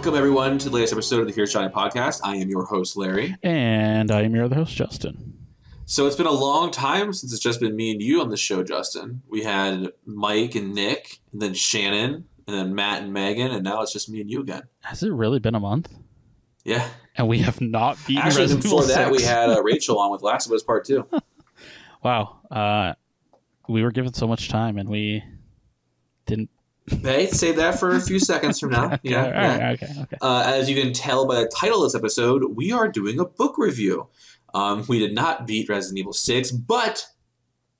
Welcome, everyone, to the latest episode of the Here's Johnny podcast. I am your host, Larry. And I am your other host, Justin. So it's been a long time since it's just been me and you on the show, Justin. We had Mike and Nick, and then Shannon, and then Matt and Megan, and now it's just me and you again. Has it really been a month? Yeah. And we have not beaten Actually, Resident before Evil 6. that, we had Rachel on with Last of Us Part 2. Wow. We were given so much time, and we didn't. Hey, save that for a few seconds from now. Okay, Yeah. Okay. As you can tell by the title of this episode, we are doing a book review. We did not beat Resident Evil 6, but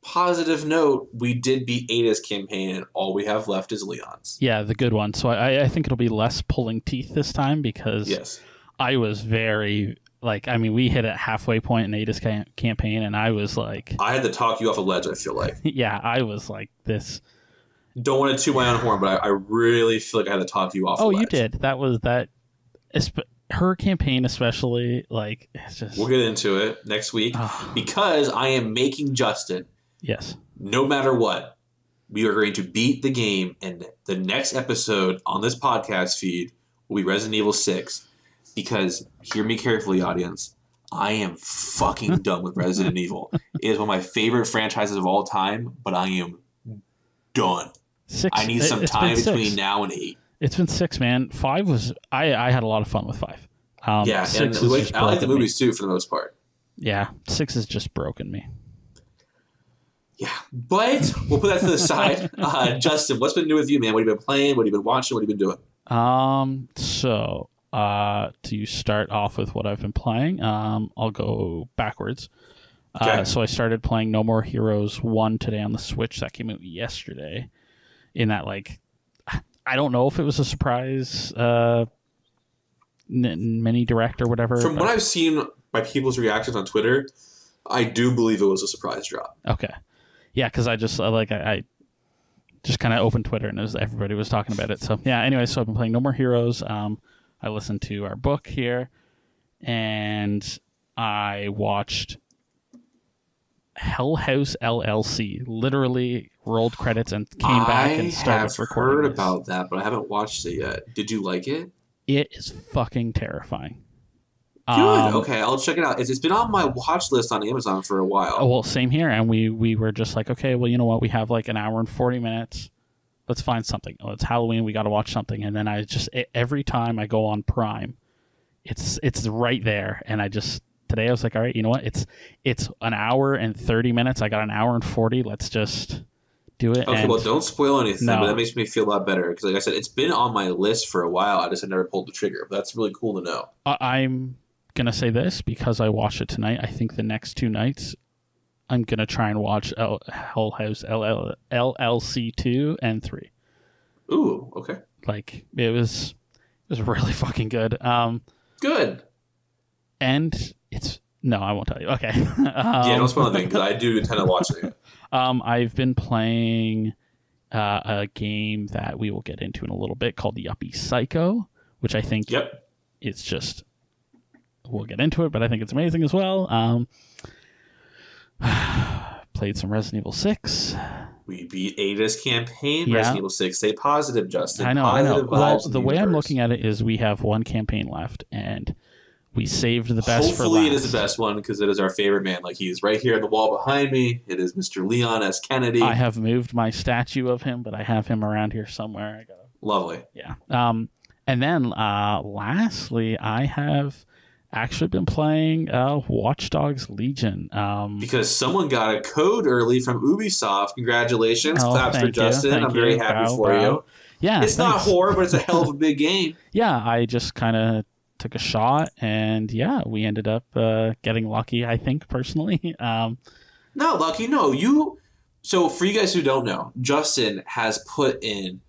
positive note, we did beat Ada's campaign, and all we have left is Leon's. Yeah, the good one. So I think it'll be less pulling teeth this time because Yes. I was very, we hit at halfway point in Ada's campaign, and I was like... I had to talk you off a ledge, I feel like. Yeah, I was like this... Don't want to toot my own horn, but I really feel like I had to talk you off a ledge. Oh, you did. That was that... Her campaign especially, it's just... We'll get into it next week because I am making Justin. Yes. No matter what, we are going to beat the game, and the next episode on this podcast feed will be Resident Evil 6 because, hear me carefully, audience, I am fucking done with Resident Evil. It is one of my favorite franchises of all time, but I am done. 6. I need some time between now and 8. It's been 6, man. 5 was... I had a lot of fun with 5. Yeah, and I like the movies too for the most part. Yeah, 6 has just broken me. Yeah, but we'll put that to the side. Justin, what's been new with you, man? What have you been playing? What have you been watching? What have you been doing? So to start off with what I've been playing, I'll go backwards. Okay. So I started playing No More Heroes 1 today on the Switch. That came out yesterday. In that, I don't know if it was a surprise mini direct or whatever. From what I've seen by people's reactions on Twitter, I do believe it was a surprise drop. Okay. Yeah, because I just I just kind of opened Twitter and everybody was talking about it. So yeah. Anyway, so I've been playing No More Heroes. I listened to our book here, and I watched Hell House LLC. Literally rolled credits and came back and started recording. I have heard this. about that, but I haven't watched it yet. Did you like it? It is fucking terrifying. Good. Okay, I'll check it out. It's been on my watch list on Amazon for a while. Well, same here. And we were just like, okay, well, you know what? We have an hour and 40 minutes. Let's find something. Oh, it's Halloween. We got to watch something. And then every time I go on Prime, it's right there. And today I was like, all right, you know what? It's an hour and 30 minutes. I got an hour and 40. Let's just do it. Okay, well, don't spoil anything, No. but that makes me feel a lot better. Because like I said, it's been on my list for a while. I just had never pulled the trigger. But that's really cool to know. I'm going to say this because I watched it tonight. I think the next 2 nights, I'm going to try and watch Hell House LLC 2 and 3. Ooh, okay. It was really fucking good. Good. And it's... No, I won't tell you. Okay. Yeah, don't spoil anything because I do intend on watching it. I've been playing a game that we will get into in a little bit called Yuppie Psycho, which I think it's just... We'll get into it, but I think it's amazing as well. Played some Resident Evil 6. We beat Ada's campaign. Yeah. Resident Evil 6. Stay positive, Justin. I know. Positive Well, vibes the way I'm looking at it is we have one campaign left, and we saved the best for last. Hopefully it is the best one because it is our favorite man. He's right here on the wall behind me. It is Mr. Leon S. Kennedy. I have moved my statue of him, but I have him around here somewhere. Lovely. Yeah. And then lastly, I have actually been playing Watch Dogs Legion. Because someone got a code early from Ubisoft. Congratulations. Oh, Claps for Justin. I'm very happy for you. Yeah. It's not horror, but it's a hell of a big game. Yeah, I just kind of took a shot, and yeah, we ended up getting lucky, I think, personally. Not lucky, no. So for you guys who don't know, Justin has put in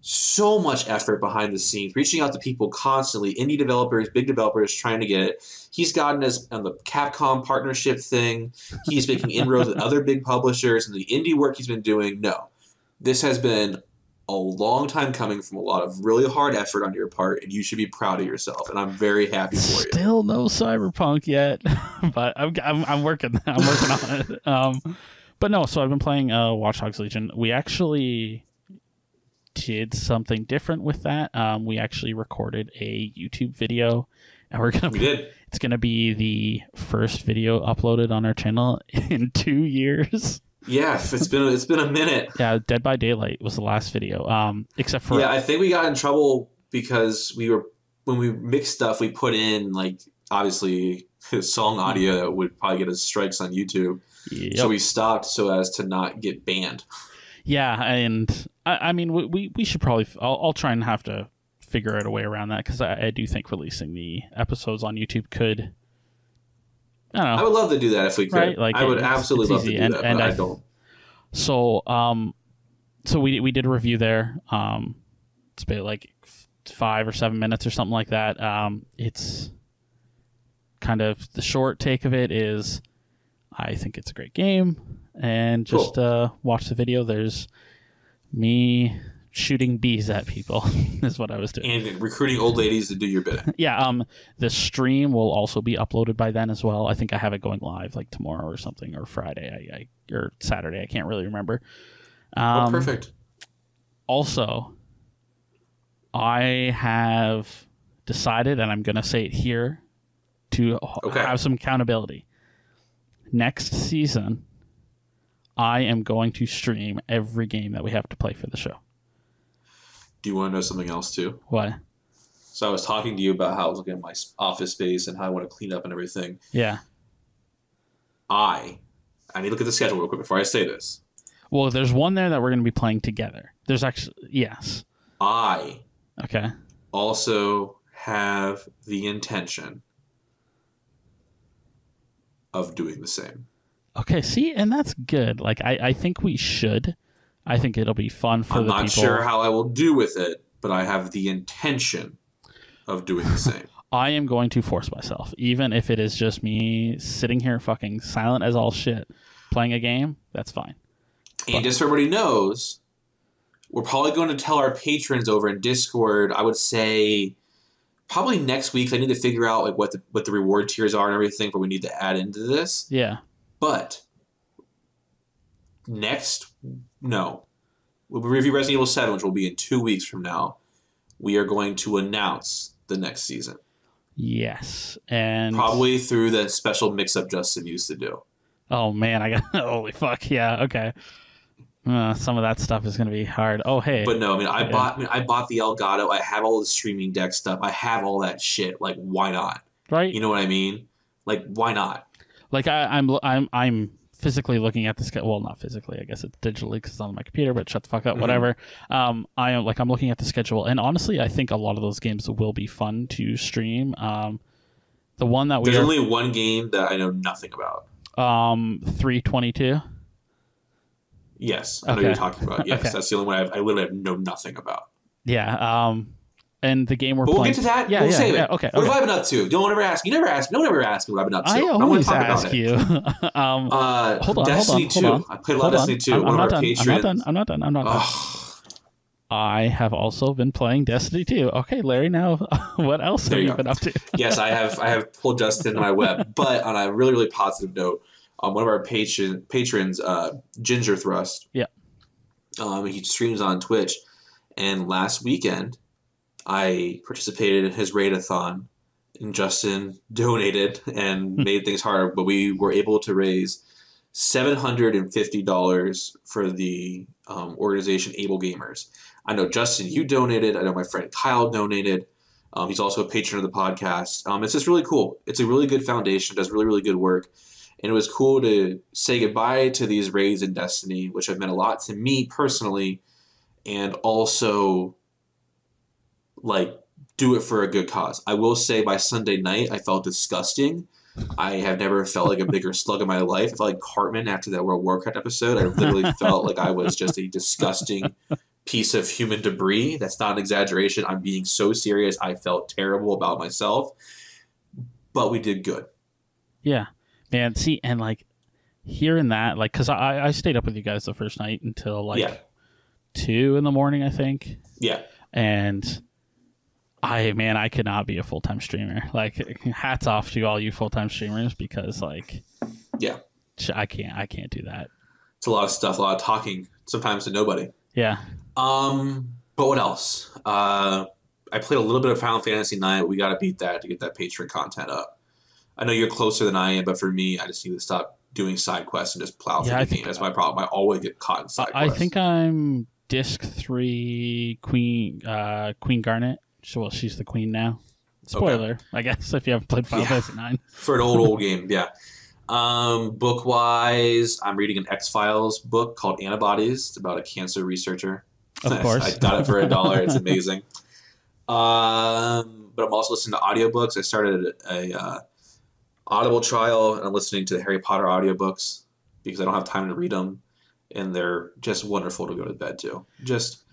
so much effort behind the scenes, reaching out to people constantly, indie developers, big developers, trying to get it. He's gotten us on the Capcom partnership thing. He's making inroads with other big publishers, and the indie work he's been doing. No, this has been a long time coming from a lot of really hard effort on your part, and you should be proud of yourself. And I'm very happy for you. Still no Cyberpunk yet, but I'm working. I'm working on it. But no, so I've been playing Watch Dogs Legion. We actually did something different with that. We actually recorded a YouTube video, and We did. It's gonna be the first video uploaded on our channel in 2 years. Yeah, it's been a minute. Yeah, Dead by Daylight was the last video. Except for I think we got in trouble because when we mixed stuff, we put in like obviously song audio that would probably get us strikes on YouTube. Yep. So we stopped so as to not get banned. Yeah, and I mean we should probably. I'll try and have to figure out a way around that, because I do think releasing the episodes on YouTube could. I don't know. I would love to do that if we could. Right? Like, I would absolutely love to do that, but I don't. So we did a review there. It's been like 5 or 7 minutes or something like that. It's kind of the short take of it is, I think it's a great game, and just watch the video. There's me shooting bees at people is what I was doing, and recruiting old ladies to do your bidding. Yeah. The stream will also be uploaded by then as well. I think I have it going live like tomorrow or something, or Friday, or Saturday. I can't really remember. Perfect. Also, I have decided, and I'm going to say it here to have some accountability. Next season, I am going to stream every game that we have to play for the show. Do you want to know something else too? What? So I was talking to you about how I was looking at my office space and how I want to clean up and everything. Yeah. I need to look at the schedule real quick before I say this. Well, there's one there that we're going to be playing together. There's actually, yes. I Okay. also have the intention of doing the same. Okay, see, and that's good. Like, I think we should. I think it'll be fun for the people. I'm not sure how I will do with it, but I have the intention of doing the same. I am going to force myself, even if it is just me sitting here fucking silent as all shit, playing a game, that's fine. And just so everybody knows, we're probably going to tell our patrons over in Discord, I would say probably next week. I need to figure out like what the reward tiers are and everything, but we need to add into this. Yeah. But we'll review Resident Evil 7, which will be in 2 weeks from now. We are going to announce the next season. Yes. And probably through the special mix-up Justin used to do. Oh, man. Holy fuck. Yeah. Okay. Some of that stuff is going to be hard. Oh, hey. But no, I bought the Elgato. I have all the streaming deck stuff. I have all that shit. Like, why not? Right. You know what I mean? Like, why not? Like, I'm physically looking at the schedule. Well, not physically. I guess it's digitally because it's on my computer. But shut the fuck up. Mm-hmm. Whatever. I'm looking at the schedule, and honestly, I think a lot of those games will be fun to stream. The one that there's only one game that I know nothing about. 322. Yes, I know what you're talking about. Yes, okay. That's the only one I literally know nothing about. Yeah. And the game we're playing. We'll get to that. Yeah, we'll save it. Okay. What have I been up to? Don't ever ask. No one ever asks me what I've been up to. I always ask you. Hold on. Destiny 2. I played a lot of Destiny 2. I'm not done. I have also been playing Destiny 2. Okay, Larry. Now, what else have you been up to? Yes, I have pulled Justin to my web, but on a really, really positive note, one of our patrons, Ginger Thrust. Yeah. He streams on Twitch, and last weekend I participated in his raid-a-thon, and Justin donated and made things harder, but we were able to raise $750 for the organization Able Gamers. I know, Justin, you donated. I know my friend Kyle donated. He's also a patron of the podcast. It's just really cool. It's a really good foundation. Does really, really good work. And it was cool to say goodbye to these raids in Destiny, which have meant a lot to me personally, and also like do it for a good cause. I will say by Sunday night, I felt disgusting. I have never felt like a bigger slug in my life. I felt like Cartman after that World of Warcraft episode. I literally felt like I was just a disgusting piece of human debris. That's not an exaggeration. I'm being so serious. I felt terrible about myself, but we did good. Yeah. Man, see, and like hearing that, like, because I stayed up with you guys the first night until like 2 a.m, I think. Yeah. And I could not be a full-time streamer. Like, hats off to all you full-time streamers, because like, yeah, I can't do that. It's a lot of stuff, a lot of talking, sometimes to nobody. Yeah. But what else? I played a little bit of Final Fantasy IX. We got to beat that to get that Patreon content up. I know you're closer than I am, but for me, I just need to stop doing side quests and just plow through the game. That's my problem. I always get caught in side quests. I think I'm Disc 3 Queen Garnet. Well, she's the queen now. Spoiler, okay. I guess, if you haven't played Final Fantasy IX. For an old game, yeah. Book-wise, I'm reading an X-Files book called Antibodies. It's about a cancer researcher. Of course. I got it for $1. It's amazing. But I'm also listening to audiobooks. I started a Audible trial, and I'm listening to the Harry Potter audiobooks because I don't have time to read them, and they're just wonderful to go to bed to. Just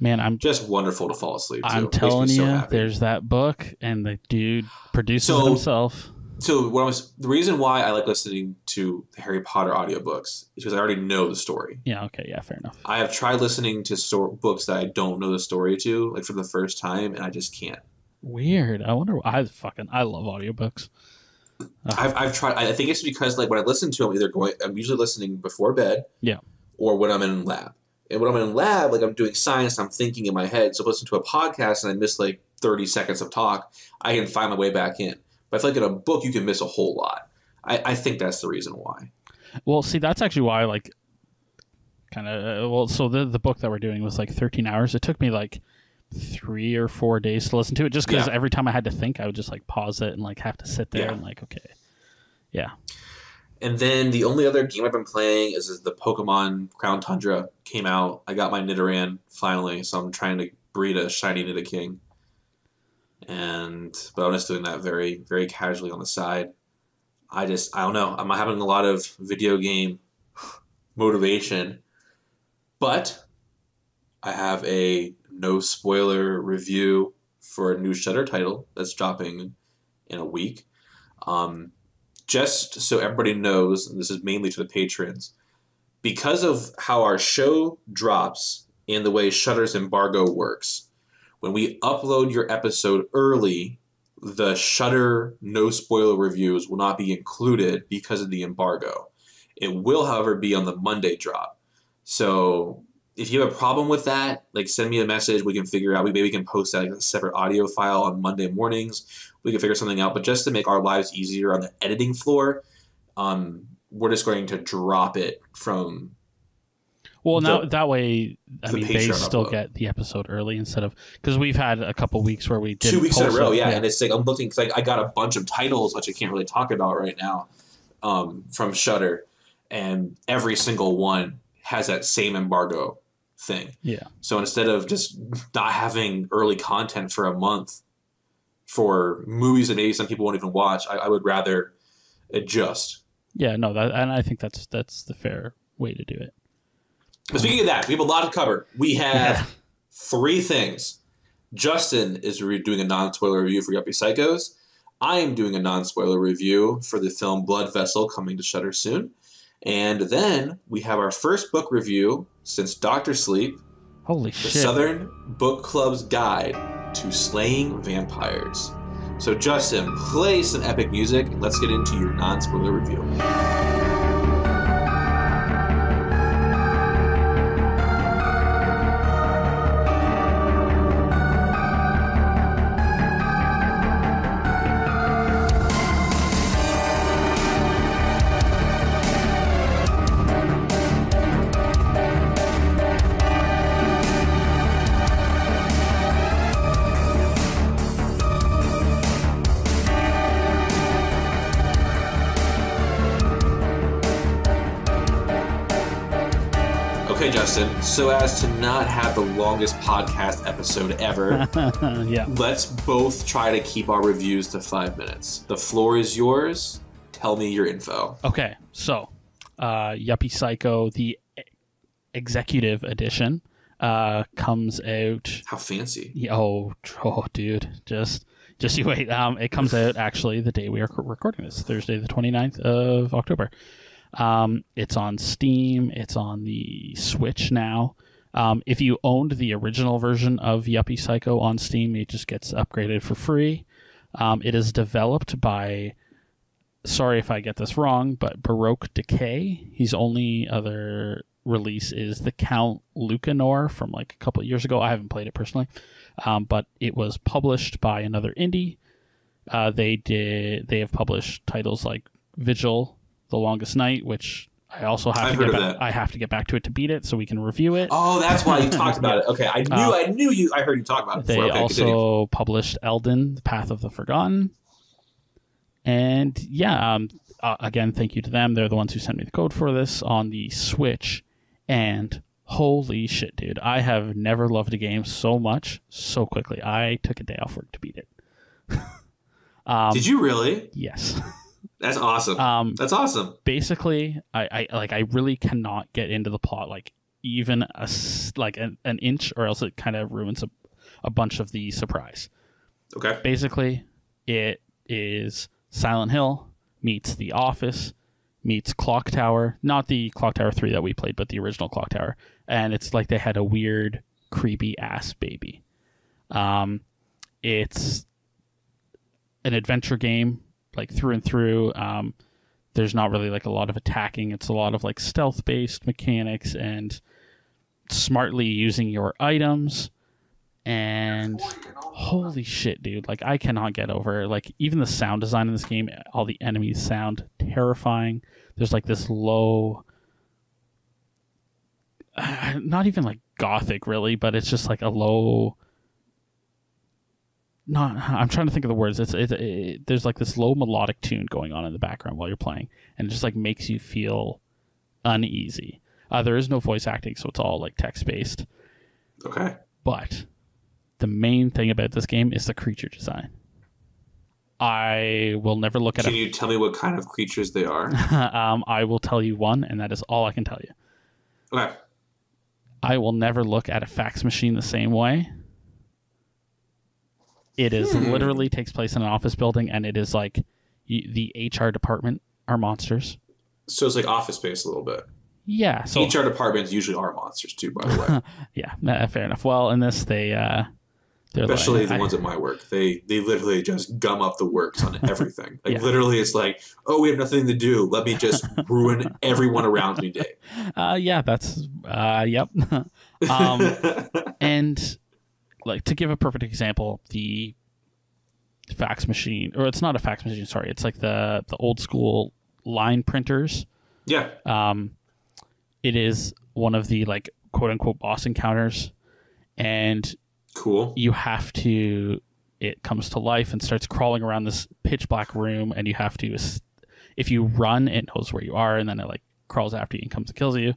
wonderful to fall asleep to. I'm telling you, there's that book, and the dude produces it himself. So the reason why I like listening to the Harry Potter audiobooks is because I already know the story. Yeah, okay, yeah, fair enough. I have tried listening to books that I don't know the story to, like for the first time, and I just can't. Weird. I wonder. I love audiobooks. I've tried. I think it's because like when I listen to them, I'm usually listening before bed, yeah, or when I'm in lab. And when I'm in lab, like I'm doing science, I'm thinking in my head. So if I listen to a podcast and I miss like 30 seconds of talk, I can find my way back in. But I feel like in a book, you can miss a whole lot. I think that's the reason why. Well, see, that's actually why, like, so the book that we're doing was like 13 hours. It took me like 3 or 4 days to listen to it, just because every time I had to think, I would just like pause it and like have to sit there and like, okay. Yeah. And then the only other game I've been playing is the Pokemon Crown Tundra came out. I got my Nidoran finally, so I'm trying to breed a shiny Nidoking. But I'm just doing that very, very casually on the side. I don't know. I'm having a lot of video game motivation, but I have a no spoiler review for a new Shudder title that's dropping in a week. Just so everybody knows, and this is mainly to the patrons, because of how our show drops and the way Shudder's embargo works, when we upload your episode early, the Shudder no spoiler reviews will not be included because of the embargo. It will, however, be on the Monday drop. So if you have a problem with that, like send me a message. We can figure out. Maybe we can post that like a separate audio file on Monday mornings. We can figure something out. But just to make our lives easier on the editing floor, we're just going to drop it from. Well, now that way, they still get the episode early instead of, because we've had a couple weeks where we did 2 weeks in a row, yeah. And it's like I'm looking, because I got a bunch of titles which I can't really talk about right now from Shudder, and every single one has that same embargo thing. Yeah. So instead of just not having early content for a month for movies that maybe some people won't even watch, I would rather adjust. Yeah, no, and I think that's the fair way to do it. But speaking of that, we have a lot to cover. We have 3 things. Justin is doing a non-spoiler review for Yuppie Psychos. I am doing a non-spoiler review for the film Blood Vessel, coming to Shudder soon. And then we have our first book review since Dr. Sleep. Holy shit. The Southern Book Club's Guide to Slaying Vampires. So Justin, play some epic music and let's get into your non-spoiler review. Okay, Justin, so as to not have the longest podcast episode ever, let's both try to keep our reviews to 5 minutes. The floor is yours. Tell me your info. Okay, so Yuppie Psycho, the executive edition, comes out. How fancy. Oh, dude, just you wait. It comes out actually the day we are recording this, Thursday the 29th of October. It's on Steam. It's on the Switch now. If you owned the original version of Yuppie Psycho on Steam, it just gets upgraded for free. It is developed by, sorry if I get this wrong, but Baroque Decay. His only other release is the Count Lucanor from like a couple of years ago. I haven't played it personally, but it was published by another indie. They have published titles like Vigil, The Longest Night, which I also have I have to get back to it to beat it so we can review it. Oh, that's why you talked about it. Okay, I heard you talk about it before. They also published Elden, The Path of the Forgotten. And yeah, again, thank you to them. They're the ones who sent me the code for this on the Switch. And holy shit, dude. I have never loved a game so much, so quickly. I took a day off work to beat it. Did you really? Yes. That's awesome. That's awesome. Basically, I really cannot get into the plot like even an inch, or else it kind of ruins a bunch of the surprise. Okay. Basically, it is Silent Hill meets The Office meets Clock Tower, not the Clock Tower 3 that we played, but the original Clock Tower. And it's like they had a weird, creepy ass baby. It's an adventure game, like through and through. There's not really like a lot of attacking. It's a lot of like stealth based mechanics and smartly using your items. And holy shit, dude, like I cannot get over like even the sound design in this game. All the enemies sound terrifying. There's like this low, not even like gothic really, but it's just like a low, I'm trying to think of the words. There's like this low melodic tune going on in the background while you're playing, and it just like makes you feel uneasy. There is no voice acting, so it's all like text based. Okay. But the main thing about this game is the creature design. I will never look at. Can you tell me what kind of creatures they are? I will tell you one, and that is all I can tell you. Okay. I will never look at a fax machine the same way. It is literally takes place in an office building, and it is like the HR department are monsters. So it's like Office Space a little bit. Yeah. So HR departments usually are monsters too, by the way. Yeah, fair enough. Well, in this, they're especially the ones at my work. They literally just gum up the works on everything. Like literally, it's like, oh, we have nothing to do. Let me just ruin everyone around me day. Yeah, that's yep. And like to give a perfect example, the fax machine, or it's not a fax machine. Sorry, it's like the old school line printers. Yeah. It is one of the like quote unquote boss encounters, and cool. You have to. It comes to life and starts crawling around this pitch black room, and you have to. If you run, it knows where you are, and then it like crawls after you and comes and kills you.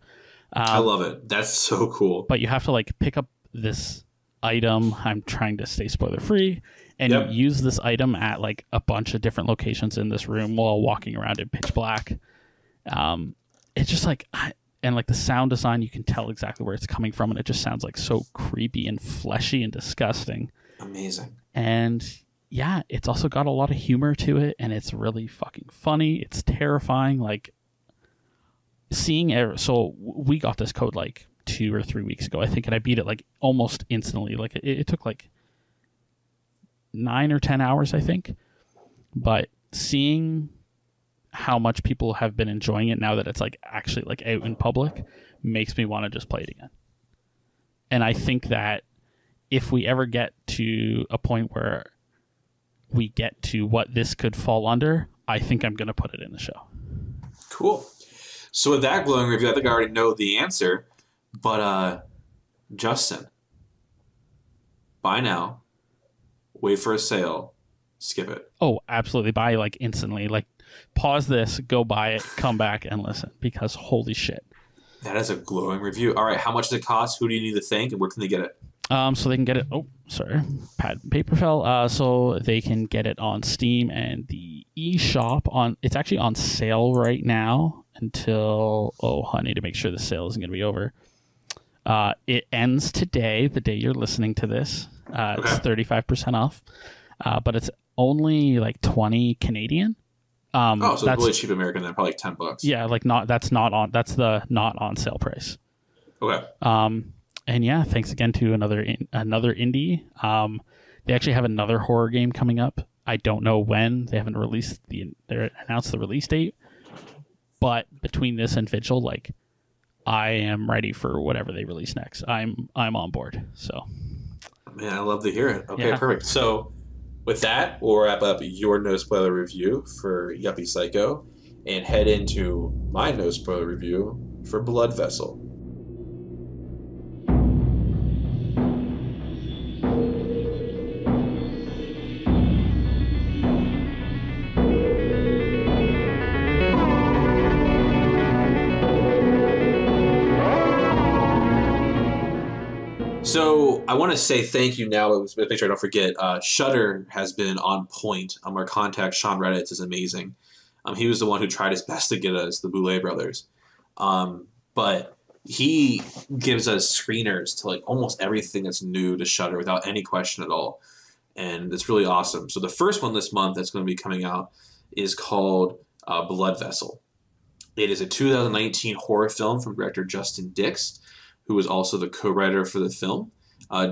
I love it. That's so cool. But you have to like pick up this item. I'm trying to stay spoiler free, and use this item at like a bunch of different locations in this room while walking around in pitch black. It's just like. And like the sound design, you can tell exactly where it's coming from, and it just sounds like so creepy and fleshy and disgusting. Amazing. And yeah, it's also got a lot of humor to it, and it's really fucking funny. It's terrifying. Like so we got this code like 2 or 3 weeks ago, I think, and I beat it like almost instantly. Like it took like 9 or 10 hours, I think. But seeing how much people have been enjoying it now that it's like actually like out in public makes me want to just play it again. And I think that if we ever get to a point where we get to what this could fall under, I think I'm going to put it in the show. Cool. So with that glowing review, I think I already know the answer, but Justin, buy now, wait for a sale, skip it. Oh, absolutely. Buy like instantly. Like pause this, go buy it, come back and listen, because holy shit. That is a glowing review. All right, how much does it cost? Who do you need to thank, and where can they get it? So they can get it. Oh, sorry, pad and paper fell. So they can get it on Steam and the eShop. It's actually on sale right now until. Oh, I need to make sure the sale isn't going to be over. It ends today, the day you're listening to this. It's 35% off, but it's only like 20 Canadian. So it's really cheap American then, probably like $10. Yeah, like that's the not on sale price. Okay. And yeah, thanks again to another indie. They actually have another horror game coming up. I don't know when. They haven't announced the release date. But between this and Vigil, like I am ready for whatever they release next. I'm on board. So, man, I love to hear it. Okay, Yeah. perfect. So, with that, we'll wrap up your no spoiler review for Yuppie Psycho and head into my no spoiler review for Blood Vessel. So I want to say thank you now. Let's make sure I don't forget. Shudder has been on point. Our contact, Sean Redditz, is amazing. He was the one who tried his best to get us the Boulet brothers. But he gives us screeners to like almost everything that's new to Shudder without any question at all. And it's really awesome. So the first one this month that's going to be coming out is called Blood Vessel. It is a 2019 horror film from director Justin Dix, who was also the co-writer for the film.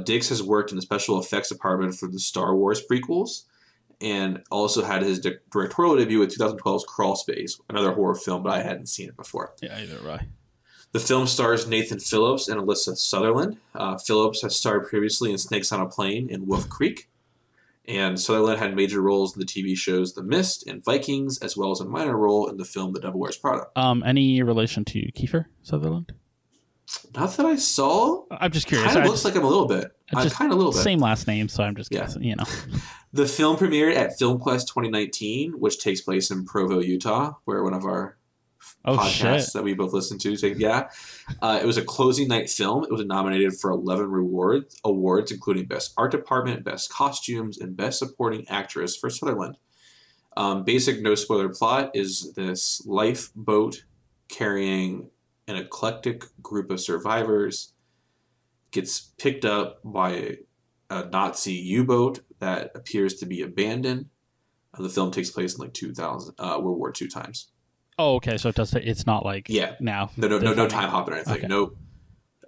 Dix has worked in the special effects department for the Star Wars prequels and also had his directorial debut with 2012's Crawl Space, another horror film, but I hadn't seen it before. Yeah, either way. The film stars Nathan Phillips and Alyssa Sutherland. Phillips has starred previously in Snakes on a Plane and Wolf Creek. And Sutherland had major roles in the TV shows The Mist and Vikings, as well as a minor role in the film The Devil Wears Prada. Any relation to Kiefer Sutherland? Not that I saw. I'm just curious. Kind of looks like him a little bit. Kind of a little bit. Same last name, so I'm just guessing, you know. The film premiered at FilmQuest 2019, which takes place in Provo, Utah, where one of our podcasts that we both listen to. It was a closing night film. It was nominated for 11 awards, including Best Art Department, Best Costumes, and Best Supporting Actress for Sutherland. Basic no spoiler plot is this lifeboat carrying an eclectic group of survivors gets picked up by a Nazi U-boat that appears to be abandoned. The film takes place in like 2000 World War II times. Oh, okay. So it's not like now. No time hopping or anything. Okay. Nope.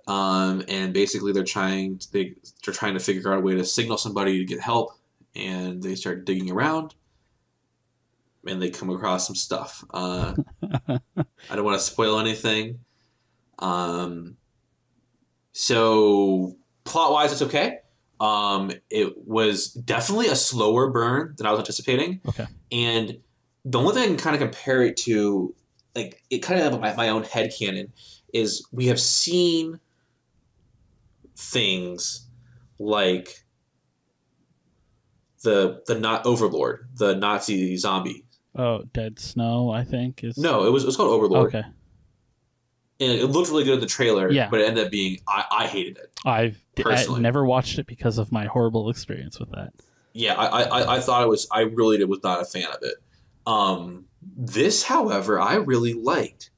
And basically they're trying to figure out a way to signal somebody to get help, and they start digging around. And they come across some stuff. I don't want to spoil anything. So plot-wise, it's okay. It was definitely a slower burn than I was anticipating. Okay. And the only thing I can kind of compare it to, like, it kind of have my own headcanon, is we have seen things like the not Overlord, the Nazi zombie. Oh, Dead Snow, I think is. No, it was called Overlord. Okay. And it looked really good in the trailer, yeah. But it ended up being I hated it. I never watched it because of my horrible experience with that. Yeah, I thought it was. I really was not a fan of it. This, however, I really liked.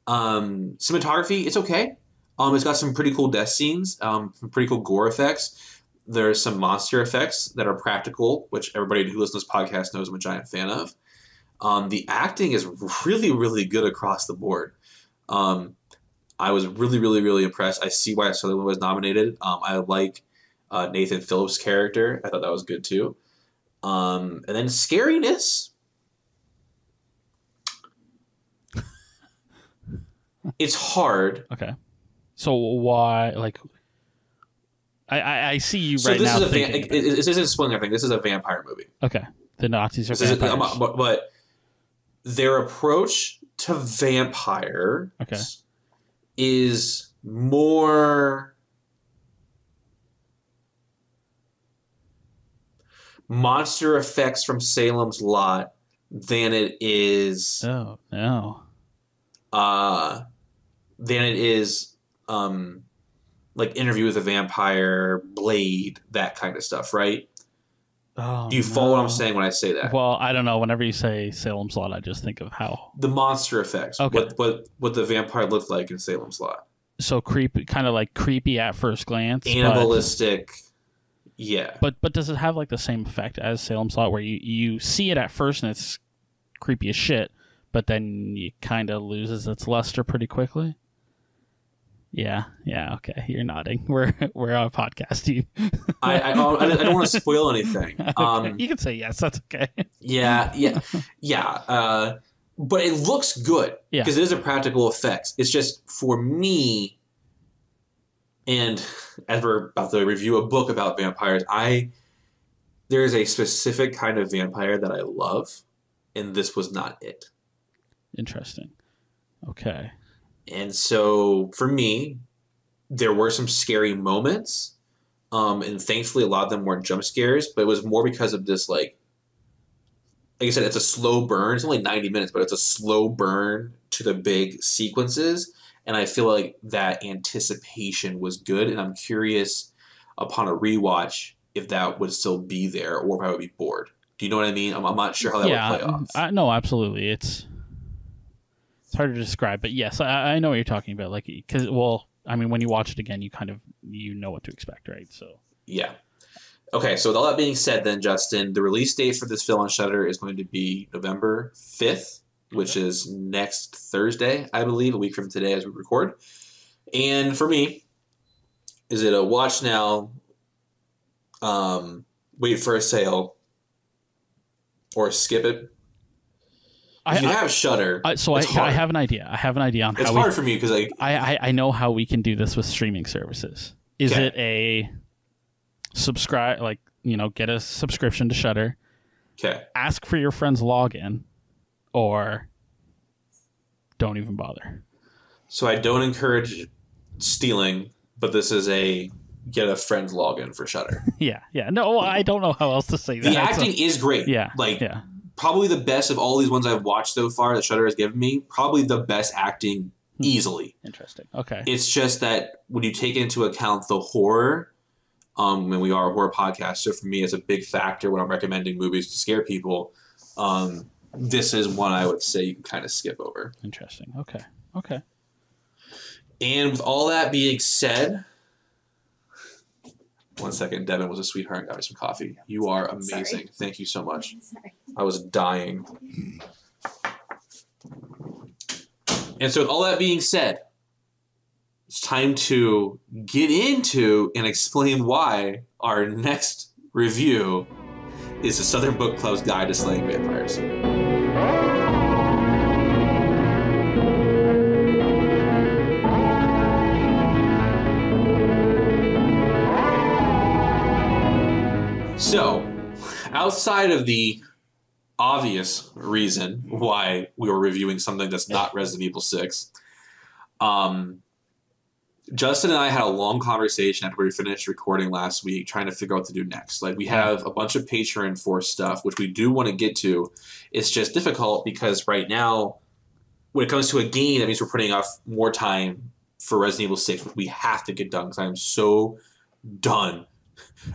Cinematography, it's okay. It's got some pretty cool death scenes, some pretty cool gore effects. There's some monster effects that are practical, which everybody who listens to this podcast knows I'm a giant fan of. The acting is really, really good across the board. I was really, really, really impressed. I see why Sutherland was nominated. I like Nathan Phillips' character. I thought that was good too. And then scariness. It's hard. Okay. So why, like, I see you right now. So this isn't spoiling everything. This is a vampire movie. Okay. The Nazis are vampires. But their approach to vampire is more monster effects from Salem's Lot than it is. Oh no. Than it is like Interview with a Vampire, Blade, that kind of stuff, right? Oh, do you follow what I'm saying when I say that? Well, I don't know. Whenever you say Salem's Lot, I just think of how the monster effects. Okay. What the vampire looked like in Salem's Lot. So creepy, kind of like creepy at first glance. Animalistic. Yeah. But does it have like the same effect as Salem's Lot, where you see it at first and it's creepy as shit, but then it kind of loses its luster pretty quickly? Yeah, okay. You're nodding. We're on a podcast. I don't want to spoil anything. You can say yes. That's okay. Yeah. but it looks good because it is a practical effects. It's just for me, and as we're about to review a book about vampires, there's a specific kind of vampire that I love, and this was not it. Interesting. Okay. And so for me, there were some scary moments, and thankfully a lot of them weren't jump scares, but it was more because of this, like I said, it's a slow burn. It's only 90 minutes, but it's a slow burn to the big sequences. And I feel like that anticipation was good. And I'm curious upon a rewatch if that would still be there or if I would be bored. Do you know what I mean? I'm not sure how that would play off. No, absolutely. It's hard to describe, but yes, I know what you're talking about. Like, because, well, I mean, when you watch it again, you know what to expect, right? So yeah. Okay, so with all that being said, then Justin, the release date for this film on Shudder is going to be November 5th, which is next Thursday, I believe, a week from today as we record. And for me, is it a watch now, wait for a sale, or skip it? If you have Shudder, I have an idea. I have an idea on how it's hard for me because I know how we can do this with streaming services. Is it a subscribe, like, get a subscription to Shudder? Okay. Ask for your friend's login, or don't even bother. So I don't encourage stealing, but this is a get a friend's login for Shudder. Yeah. No, I don't know how else to say that. The acting is great. Yeah. Probably the best of all these ones I've watched so far that Shudder has given me. Probably the best acting easily. Interesting. Okay. It's just that when you take into account the horror, and we are a horror podcast, so for me it's a big factor when I'm recommending movies to scare people. This is one I would say you can kind of skip over. Interesting. Okay. And with all that being said, one second, Devin was a sweetheart and got me some coffee. You are amazing. Sorry. Thank you so much. I was dying. And so with all that being said, it's time to get into and explain why our next review is the Southern Book Club's Guide to Slaying Vampires. So, outside of the obvious reason why we were reviewing something that's not Resident Evil 6, Justin and I had a long conversation after we finished recording last week trying to figure out what to do next. Like, we have a bunch of Patreon for stuff, which we do want to get to. It's just difficult because right now, when it comes to a game, that means we're putting off more time for Resident Evil 6, which we have to get done because I am so done.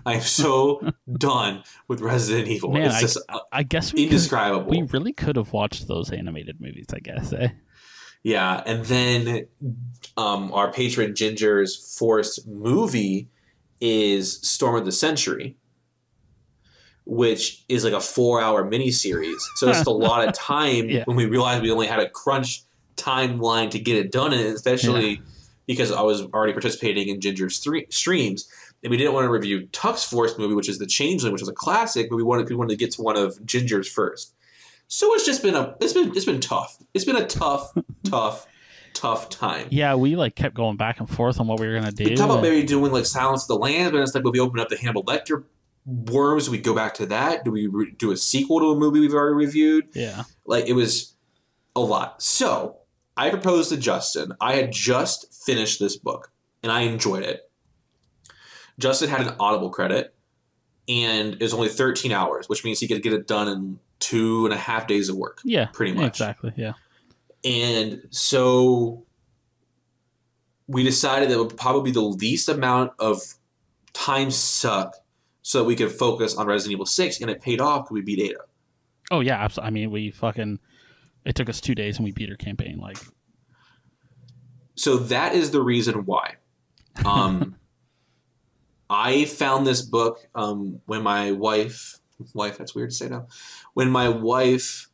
I am so done with Resident Evil. Man, it's just I guess indescribable. We really could have watched those animated movies, I guess, eh? Yeah, and then our patron Ginger's forced movie is Storm of the Century, which is like a 4-hour miniseries. So it's a lot of time when we realized we only had a crunch timeline to get it done, and especially because I was already participating in Ginger's streams, and we didn't want to review Tuck's forced movie, which is The Changeling, which is a classic, but we wanted to get to one of Ginger's first. So it's just been it's been tough. It's been a tough time. Yeah, we kept going back and forth on what we were gonna do. We talked about maybe doing Silence of the Lambs, but it's like, if we open up the Hannibal Lecter worms, we go back to that. Do we do a sequel to a movie we've already reviewed? Yeah, it was a lot. So I proposed to Justin. I had just finished this book and I enjoyed it. Justin had an Audible credit, and it was only 13 hours, which means he could get it done in 2.5 days of work. Yeah, pretty much. Exactly, yeah. And so we decided that it would probably be the least amount of time suck so that we could focus on Resident Evil 6, and it paid off because we beat Ada. Oh, yeah, absolutely. I mean, it took us 2 days and we beat her campaign. So that is the reason why. I found this book when my wife, that's weird to say now, when my wife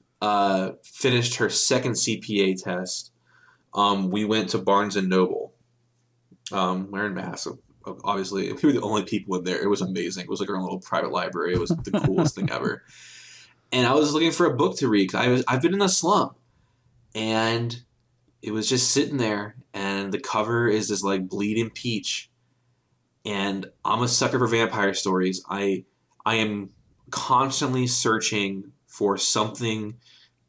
finished her second CPA test, we went to Barnes & Noble, wearing masks. Obviously, we were the only people in there. It was amazing. It was like our own little private library. It was the coolest thing ever. And I was looking for a book to read because I've been in a slump. and it was just sitting there, and the cover is this like bleeding peach. And I'm a sucker for vampire stories. I am constantly searching for something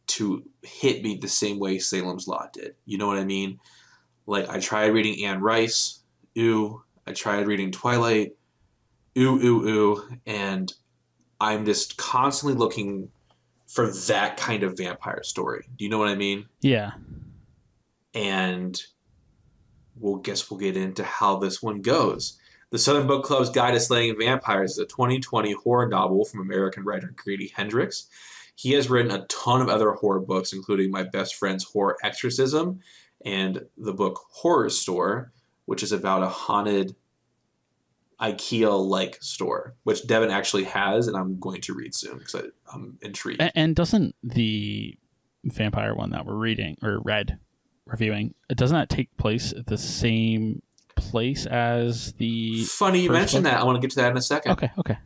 to hit me the same way Salem's Lot did. You know what I mean? Like, I tried reading Anne Rice, ooh. I tried reading Twilight, ooh, ooh, ooh. And I'm just constantly looking for that kind of vampire story. Do you know what I mean? Yeah. And we'll get into how this one goes. The Southern Book Club's Guide to Slaying Vampires is a 2020 horror novel from American writer Grady Hendrix. He has written a ton of other horror books, including My Best Friend's Horror Exorcism and the book Horror Store, which is about a haunted IKEA-like store, which Devin actually has, and I'm going to read soon because I'm intrigued. And doesn't the vampire one that we're reviewing, doesn't that take place at the same place as the Funny you mentioned that. I want to get to that in a second. Okay.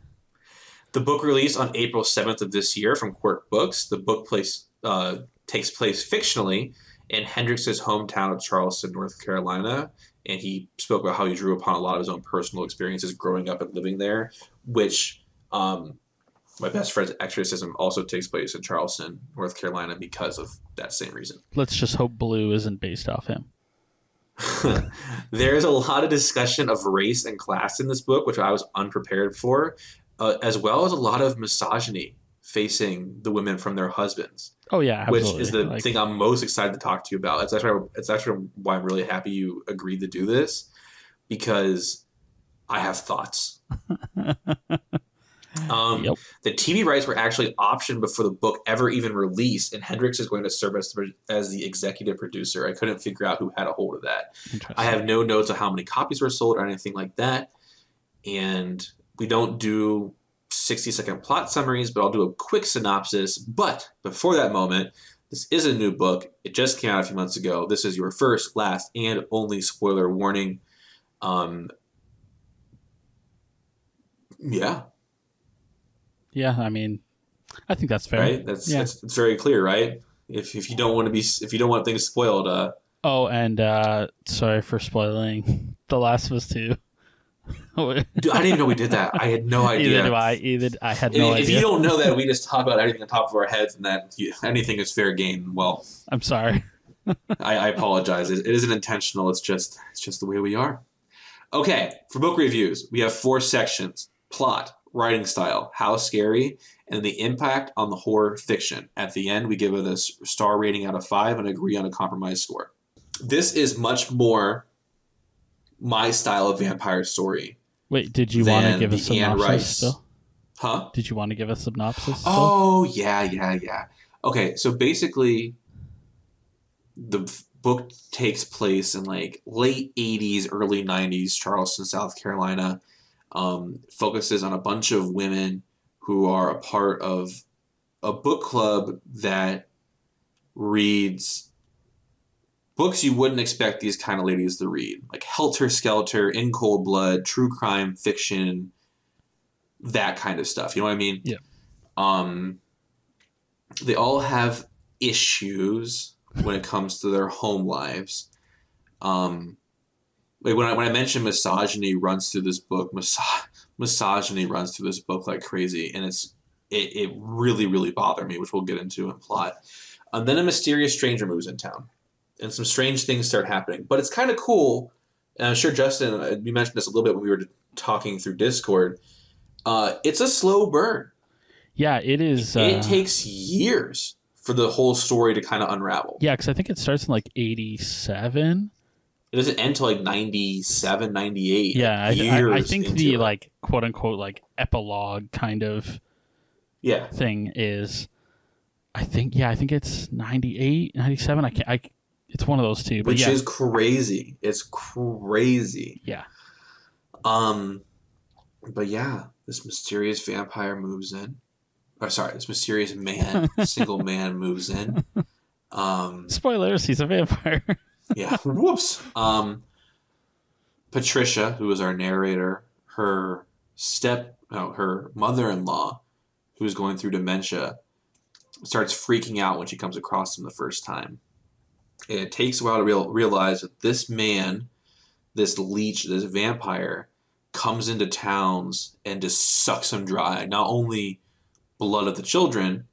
The book released on April 7th of this year from Quirk Books. The book takes place fictionally in Hendrix's hometown of Charleston, North Carolina, and he spoke about how he drew upon a lot of his own personal experiences growing up and living there, which My Best Friend's Exorcism also takes place in Charleston, North Carolina, because of that same reason. Let's just hope Blue isn't based off him. There's a lot of discussion of race and class in this book, which I was unprepared for, as well as a lot of misogyny facing the women from their husbands. Oh yeah, absolutely. Which is the thing I'm most excited to talk to you about. It's actually why I'm really happy you agreed to do this, because I have thoughts. Yep. The TV rights were actually optioned before the book ever even released, and Hendrix is going to serve as the executive producer. I couldn't figure out who had a hold of that. I have no notes of how many copies were sold or anything like that, and we don't do 60-second plot summaries, but I'll do a quick synopsis. But before that moment, this is a new book. It just came out a few months ago. This is your first, last, and only spoiler warning. Yeah. Yeah, I mean, I think that's fair. Right? It's very clear, right? If you don't want things spoiled. Oh, and sorry for spoiling The Last of Us 2. Dude, I didn't even know we did that. I had no idea. Either I had no idea. If you don't know that we just talk about everything on top of our heads and that anything is fair game, well, I'm sorry. I apologize. It isn't intentional. It's just the way we are. Okay, for book reviews, we have 4 sections: plot, writing style, how scary, and the impact on the horror fiction. At the end, we give it a star rating out of 5 and agree on a compromise score. This is much more my style of vampire story. Wait, did you want to give a synopsis still? Huh? Did you want to give a synopsis still? Oh, yeah. Okay, so basically, the book takes place in like late 80s, early 90s, Charleston, South Carolina. Focuses on a bunch of women who are a part of a book club that reads books you wouldn't expect these kind of ladies to read, like Helter Skelter, In Cold Blood, true crime fiction, that kind of stuff. You know what I mean? Yeah. They all have issues when it comes to their home lives. When I mentioned misogyny runs through this book, misogyny runs through this book like crazy, and it really, really bothered me, which we'll get into in plot. And then a mysterious stranger moves in town, and some strange things start happening. But it's kind of cool, and I'm sure Justin, we mentioned this a little bit when we were talking through Discord. It's a slow burn. Yeah, it is. It takes years for the whole story to kind of unravel. Yeah, because I think it starts in like 87. It doesn't end until like 97, 98. Yeah, I think the like quote unquote like epilogue kind of thing is, I think it's 98, 97. It's one of those two. But which is crazy. It's crazy. Yeah. But yeah, this mysterious vampire moves in. This mysterious man, single man moves in. Spoilers, he's a vampire. Yeah. Whoops. Patricia, who is our narrator, her mother-in-law, who's going through dementia, starts freaking out when she comes across him the first time. And it takes a while to realize that this man, this leech, this vampire, comes into towns and just sucks them dry. Not only blood of the children,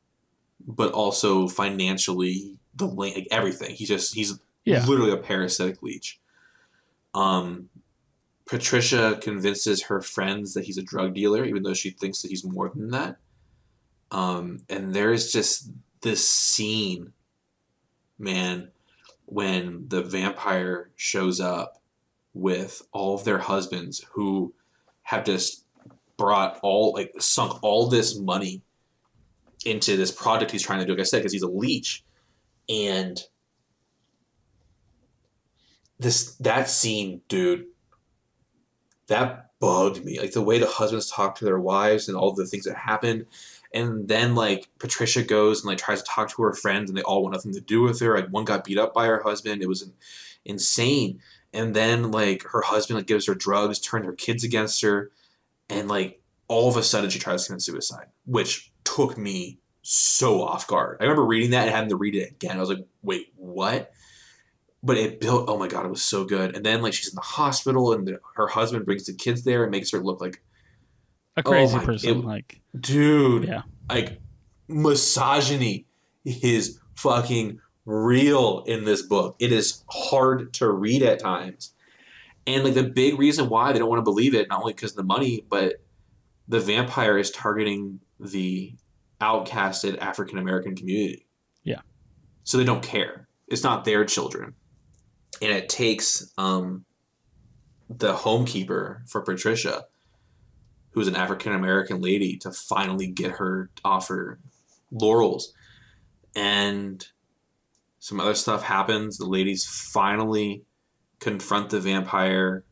but also financially, like everything. He's literally a parasitic leech. Patricia convinces her friends that he's a drug dealer, even though she thinks that he's more than that. And there is just this scene, man, when the vampire shows up with all of their husbands who have just sunk all this money into this project he's trying to do, like I said, because he's a leech. And that scene, dude, that bugged me. Like the way the husbands talk to their wives and all the things that happened. And then like Patricia goes and like tries to talk to her friends and they all want nothing to do with her. Like one got beat up by her husband. It was insane. And then like her husband like gives her drugs, turned her kids against her. And like all of a sudden she tries to commit suicide, which took me so off guard. I remember reading that and having to read it again. I was like, wait, what? But it built, oh my God, it was so good. And then like she's in the hospital and her husband brings the kids there and makes her look like a crazy person. Like, dude, yeah, like misogyny is fucking real in this book. It is hard to read at times. And like the big reason why they don't want to believe it, not only because of the money, but the vampire is targeting the outcasted African American community. Yeah. So they don't care. It's not their children. And it takes the homekeeper for Patricia, who's an African American lady, to finally get her off her laurels. And some other stuff happens. The ladies finally confront the vampire,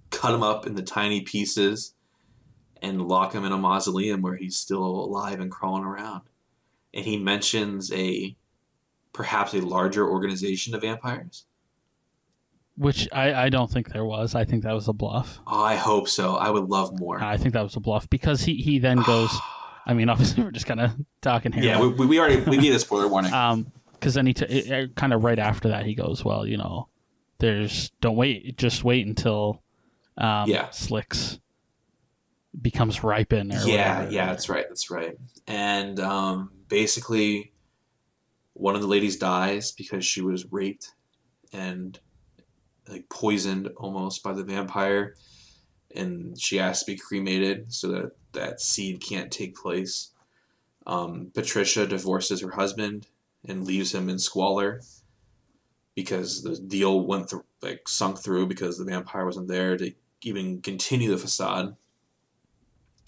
cut him up into tiny pieces, and lock him in a mausoleum where he's still alive and crawling around. And he mentions perhaps a larger organization of vampires. Which I don't think there was. I think that was a bluff. Oh, I hope so. I would love more. I think that was a bluff because he then goes. I mean, obviously we're just kind of talking here. Yeah, we need a spoiler warning. Because then kind of right after that he goes, well, you know, just wait until Slicks becomes ripen. Or whatever. Yeah, that's right. And basically, one of the ladies dies because she was raped and like poisoned almost by the vampire, and she has to be cremated so that seed can't take place. Patricia divorces her husband and leaves him in squalor because the deal sunk through because the vampire wasn't there to even continue the facade.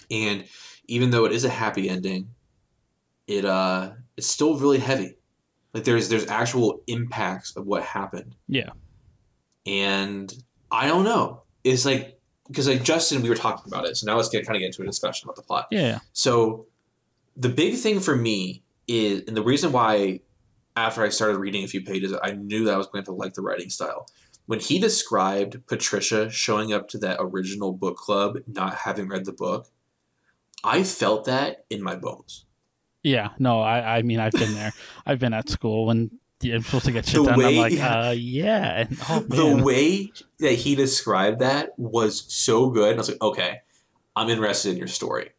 And even though it is a happy ending, it's still really heavy. Like there's actual impacts of what happened. Yeah. And I don't know. It's like, because like Justin, we were talking about it. So now let's kind of get into a discussion about the plot. Yeah. So the big thing for me is, and the reason why after I started reading a few pages, I knew that I was going to like the writing style. When he described Patricia showing up to that original book club, not having read the book, I felt that in my bones. Yeah. No, I mean, I've been there. I've been at school when I'm supposed to get shit done. I'm like, yeah. And, the way that he described that was so good. And I was like, okay, I'm interested in your story.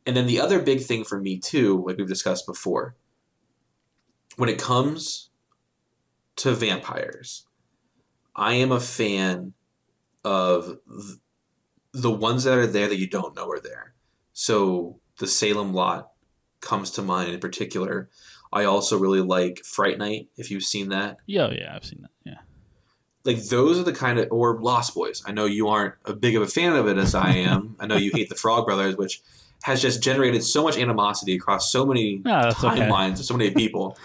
And then the other big thing for me too, like we've discussed before, when it comes to vampires, I am a fan of the ones that are there that you don't know are there. So the Salem lot comes to mind in particular. I also really like Fright Night, if you've seen that. Yeah, I've seen that, yeah. Like, those are the kind of... Or Lost Boys. I know you aren't a big of a fan of it as I am. I know you hate the Frog Brothers, which has just generated so much animosity across so many timelines and so many people.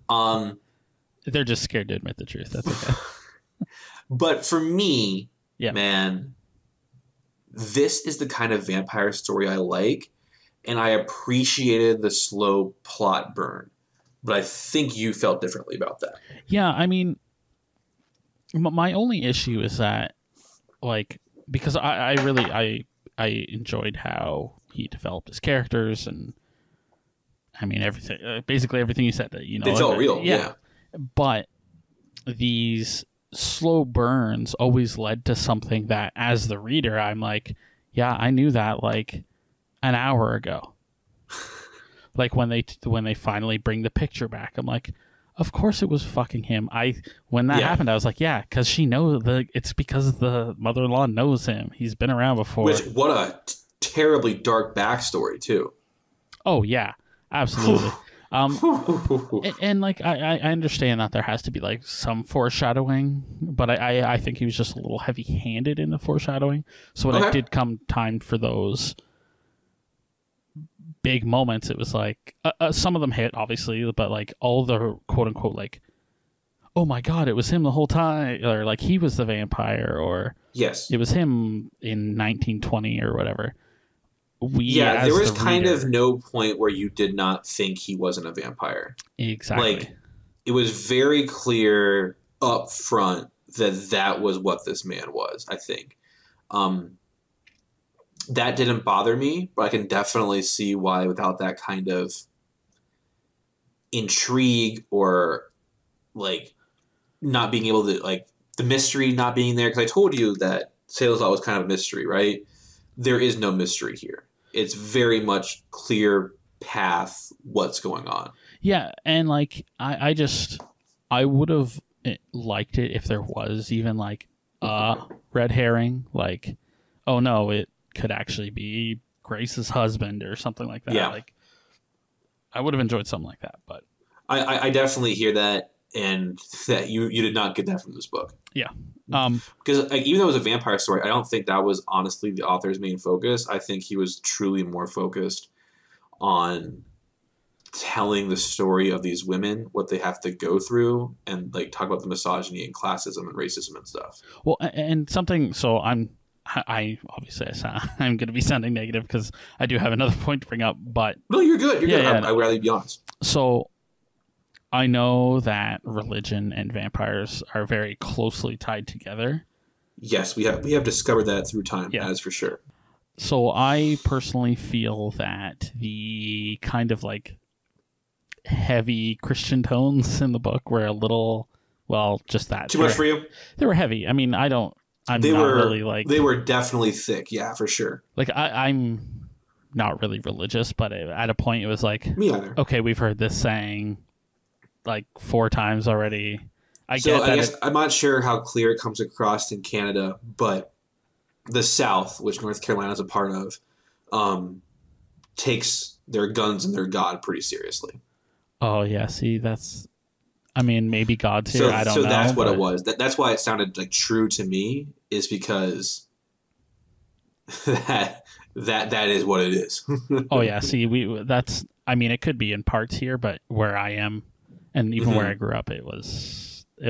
They're just scared to admit the truth. That's okay. But for me, man, this is the kind of vampire story I like, and I appreciated the slow plot burn. But I think you felt differently about that. Yeah, I mean, my only issue is that, like, because I really enjoyed how he developed his characters, and I mean everything, basically everything you said that, you know, they felt real, yeah. But these slow burns always led to something that, as the reader, I'm like, yeah, I knew that like an hour ago. Like when they finally bring the picture back, I'm like, of course it was fucking him. When that happened, I was like, yeah, because it's because the mother-in-law knows him. He's been around before. Which, what a terribly dark backstory too. Oh yeah, absolutely. And like I understand that there has to be like some foreshadowing, but I think he was just a little heavy-handed in the foreshadowing. So when it did come time for those big moments, it was like some of them hit obviously, but like all the quote unquote like, oh my god, it was him the whole time, or like he was the vampire, or yes, it was him in 1920 or whatever. There was kind of no point where you did not think he wasn't a vampire. Exactly. Like, it was very clear up front that was what this man was, I think. That didn't bother me, but I can definitely see why without that kind of intrigue or, like, not being able to, like, the mystery not being there. Because I told you that Salem's Lot was kind of a mystery, right? There is no mystery here. It's very much clear path what's going on. Yeah, and, like, I would have liked it if there was even, like, a red herring. Like, oh, no, it could actually be Grace's husband or something like that. Yeah. Like, I would have enjoyed something like that, but I definitely hear that, and that you did not get that from this book. Yeah. Because like, even though it was a vampire story, I don't think that was honestly the author's main focus. I think he was truly more focused on telling the story of these women, what they have to go through, and like talk about the misogyny and classism and racism and stuff. Well, and something, so I obviously I'm going to be sounding negative because I do have another point to bring up, but no, you're good. You're good. Yeah, I'd rather be honest. So I know that religion and vampires are very closely tied together. Yes, we have discovered that through time, that is for sure. So I personally feel that the kind of like heavy Christian tones in the book were a little, well, just that. Too much for you? They were heavy. I mean, they were definitely thick, yeah, for sure. Like I'm not really religious, but at a point it was like, me either. Okay, we've heard this saying like 4 times already. I guess I'm not sure how clear it comes across in Canada, but the South, which North Carolina is a part of, takes their guns and their God pretty seriously. Oh yeah, see, maybe God's here. I don't know. So that's what it was. That's why it sounded like true to me, is because that is what it is. Oh yeah, see, it could be in parts here, but where I am, and even where I grew up, it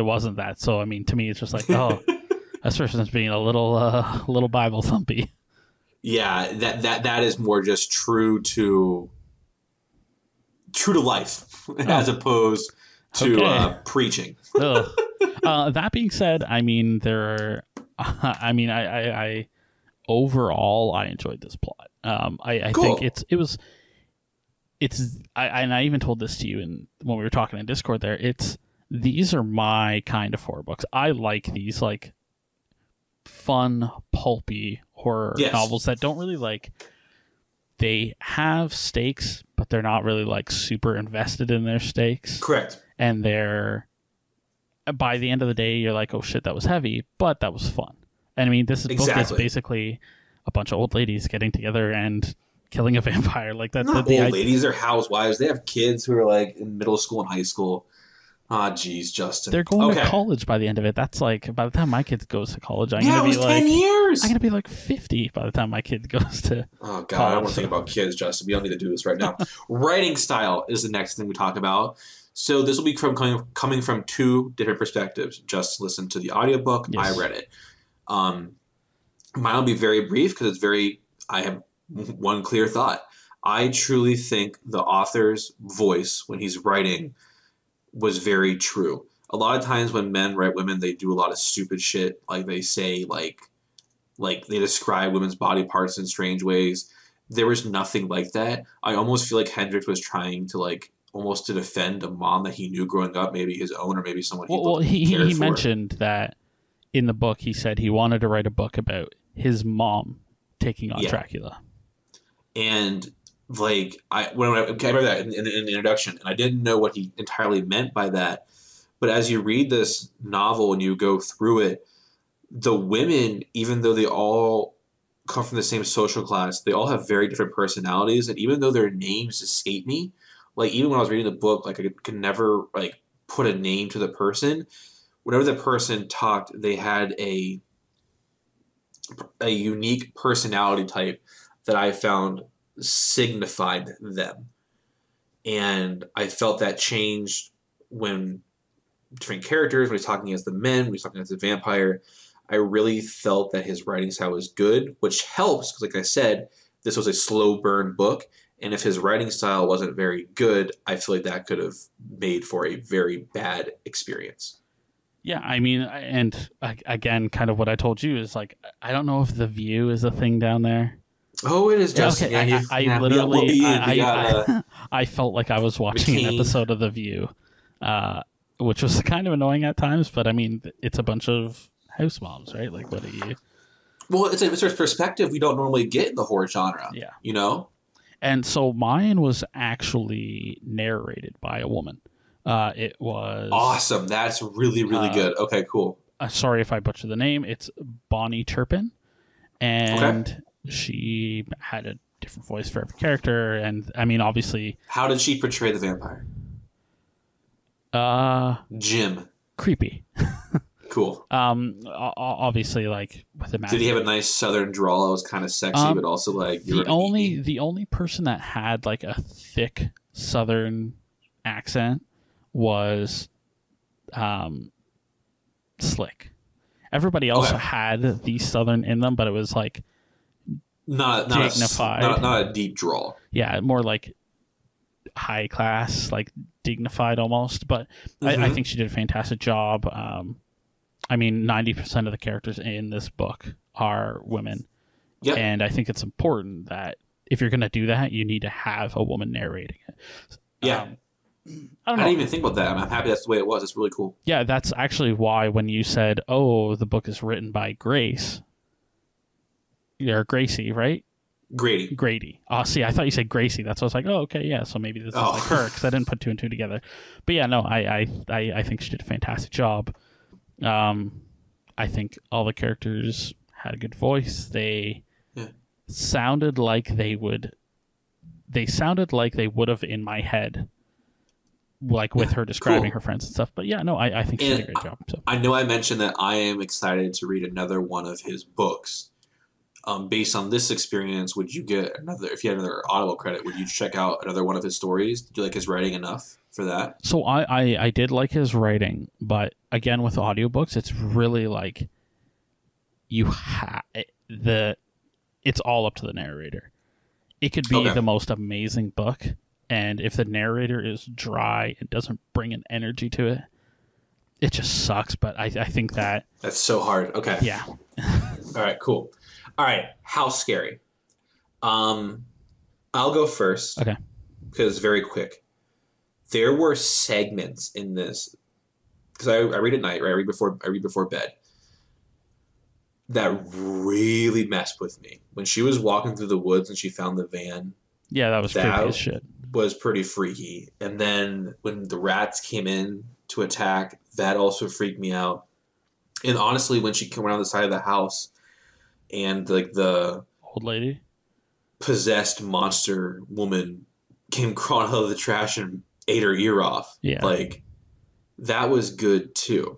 wasn't that. So I mean, to me, it's just like, oh, this person's being a little Bible thumpy. Yeah, that is more just true to life, as opposed to preaching. That being said, I mean, I overall I enjoyed this plot. I cool. think I even told this to you when we were talking in Discord there. These are my kind of horror books. I like these like fun, pulpy horror novels that don't really like, they have stakes, but they're not really like super invested in their stakes. Correct. And they're, by the end of the day, you're like, oh shit, that was heavy, but that was fun. And I mean, this book is basically a bunch of old ladies getting together and killing a vampire. Like that. Not old ladies, they're housewives. They have kids who are like in middle school and high school. Ah, geez, Justin. They're going to college by the end of it. That's like, by the time my kid goes to college, I'm gonna be like 10 years. I'm gonna be like 50 by the time my kid goes to. Oh God, college. I don't want to think about kids, Justin. We don't need to do this right now. Writing style is the next thing we talk about. So this will be coming from 2 different perspectives. Just listen to the audiobook. Yes. I read it. Mine will be very brief because I have one clear thought. I truly think the author's voice when he's writing was very true. A lot of times when men write women, they do a lot of stupid shit. Like they say, like they describe women's body parts in strange ways. There was nothing like that. I almost feel like Hendrix was trying to like almost to defend a mom that he knew growing up, maybe his own or maybe someone he Well, cared he for. mentioned that in the book. He said he wanted to write a book about his mom taking on Dracula. And like I read that in the introduction, and I didn't know what he entirely meant by that. But as you read this novel and you go through it, the women, even though they all come from the same social class, they all have very different personalities. And even though their names escape me, like even when I was reading the book, like I could never like put a name to the person. Whenever the person talked, they had a unique personality type that I found signified them. And I felt that changed when different characters, when he's talking as the men, when he's talking as the vampire. I really felt that his writing style was good, which helps because, like I said, this was a slow burn book. And if his writing style wasn't very good, I feel like that could have made for a very bad experience. Yeah, I mean, and again, kind of what I told you is like, I don't know if The View is a thing down there. Oh, it is just. Okay. Yeah, I literally, I felt like I was watching an episode of The View, which was kind of annoying at times. But I mean, it's a bunch of house moms, right? Like, what are you? Well, it's a perspective we don't normally get in the horror genre. Yeah, you know. And so mine was actually narrated by a woman. It was awesome. That's really, really good. Okay, cool. Sorry if I butcher the name. It's Bonnie Turpin, and she had a different voice for every character. And I mean, obviously, how did she portray the vampire? Jim. Creepy. Cool. Obviously, like with the did he have a nice southern drawl? It was kind of sexy, but also like the only person that had like a thick southern accent was Slick. Everybody else had the southern in them, but it was like not dignified, not a deep drawl. Yeah, more like high class, like dignified almost. But I think she did a fantastic job. I mean, 90% of the characters in this book are women. Yep. And I think it's important that if you're going to do that, you need to have a woman narrating it. Yeah. I didn't even think about that. I'm happy that's the way it was. It's really cool. Yeah, that's actually why when you said, oh, the book is written by Grace, or Gracie, right? Grady. Oh, see, I thought you said Gracie. That's why I was like, oh, okay, yeah, so maybe this is like her, because I didn't put two and two together. But yeah, no, I think she did a fantastic job. I think all the characters had a good voice. They sounded like they would have in my head, like with her describing her friends and stuff. But yeah, no, I think she did a great job. So I know I mentioned that I am excited to read another one of his books. Based on this experience, would you get another? If you had another Audible credit, would you check out another one of his stories? Do you like his writing enough for that? So I did like his writing, but again with audiobooks, it's really like it's all up to the narrator. It could be the most amazing book, and if the narrator is dry and doesn't bring an energy to it, it just sucks. But I think that's so hard. Okay. Yeah. All right. Cool. All right, how scary? I'll go first. Okay. Because it's very quick. There were segments in this because I read at night, right? I read before bed. That really messed with me when she was walking through the woods and she found the van. Yeah, that was creepy as shit. Was pretty freaky. And then when the rats came in to attack, that also freaked me out. And honestly, when she came around the side of the house. And like the old lady, possessed monster woman came crawling out of the trash and ate her ear off. Yeah, like that was good too.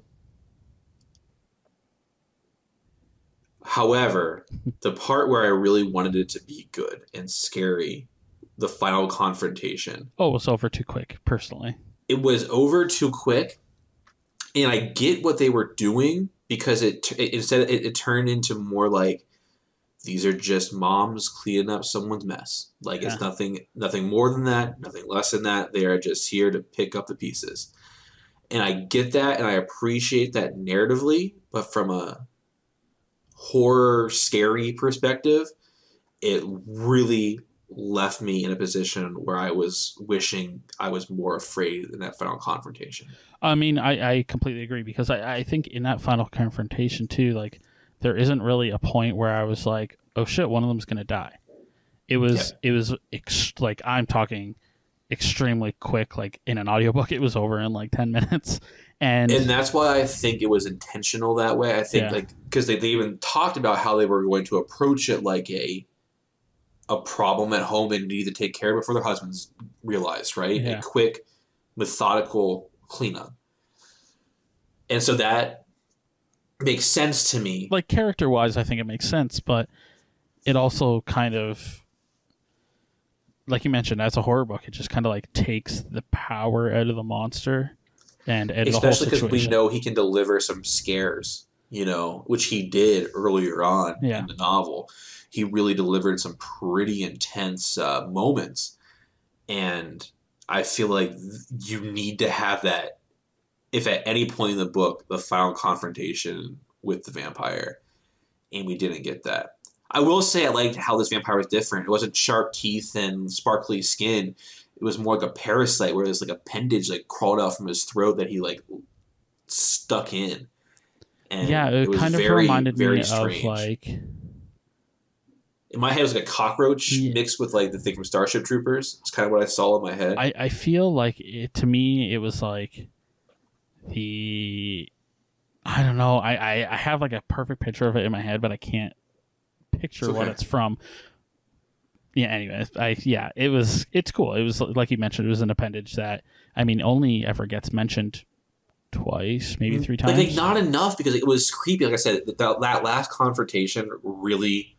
However, the part where I really wanted it to be good and scary, the final confrontation. Oh, it was over too quick. Personally, it was over too quick, and I get what they were doing. Because it turned into more like these are just moms cleaning up someone's mess. Like it's nothing more than that, nothing less than that. They are just here to pick up the pieces. And I get that and I appreciate that narratively, but from a horror scary perspective, it really left me in a position where I was wishing I was more afraid in that final confrontation. I mean, I completely agree, because I think in that final confrontation too, like, there isn't really a point where I was like, oh shit, one of them's gonna die. Like, I'm talking extremely quick. Like, in an audiobook, it was over in like 10 minutes. And that's why I think it was intentional that way. I think like because they even talked about how they were going to approach it like a problem at home and need to take care of before their husbands realized, right? Yeah. A quick, methodical cleanup. And so that makes sense to me. Like, character-wise, I think it makes sense, but it also kind of, like you mentioned, as a horror book, it just kind of like takes the power out of the monster and out of the whole Especially because we situation. know he can deliver some scares, you know, which he did earlier on in the novel. He really delivered some pretty intense moments. And I feel like you need to have that if at any point in the book, the final confrontation with the vampire, and we didn't get that. I will say I liked how this vampire was different. It wasn't sharp teeth and sparkly skin. It was more like a parasite where there's like appendage like crawled out from his throat that he like stuck in. And yeah, it was kind of very, reminded very me strange. of like, in my head, it was like a cockroach mixed with like the thing from Starship Troopers. It's kind of what I saw in my head. I feel like to me it was like I don't know. I have like a perfect picture of it in my head, but I can't picture what it's from. Yeah. Anyways, it's cool. It was like you mentioned. It was an appendage that, I mean, only ever gets mentioned twice, maybe 3 times. Like not enough, because it was creepy. Like I said, that last confrontation really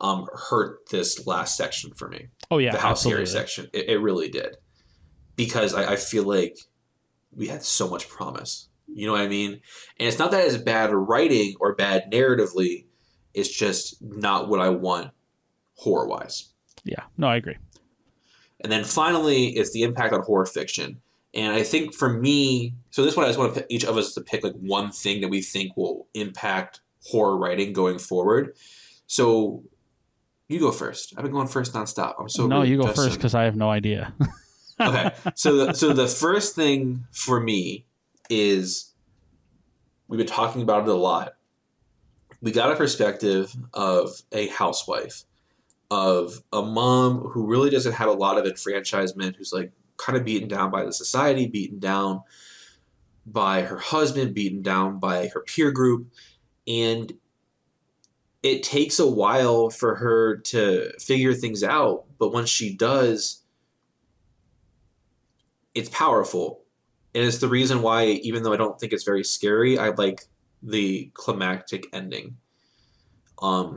hurt this last section for me. Oh yeah, the house scary section. It really did, because I feel like we had so much promise. You know what I mean? And it's not that it's bad writing or bad narratively. It's just not what I want horror-wise. Yeah. No, I agree. And then finally, it's the impact on horror fiction. And I think for me, so this one I just want each of us to pick like one thing that we think will impact horror writing going forward. So you go first. I've been going first nonstop. I'm so you go first because I have no idea. Okay, so the first thing for me is, we've been talking about it a lot. We got a perspective of a housewife, of a mom who really doesn't have a lot of enfranchisement, who's like kind of beaten down by the society, beaten down by her husband, beaten down by her peer group, and it takes a while for her to figure things out, but once she does, it's powerful. And it's the reason why, even though I don't think it's very scary, I like the climactic ending. I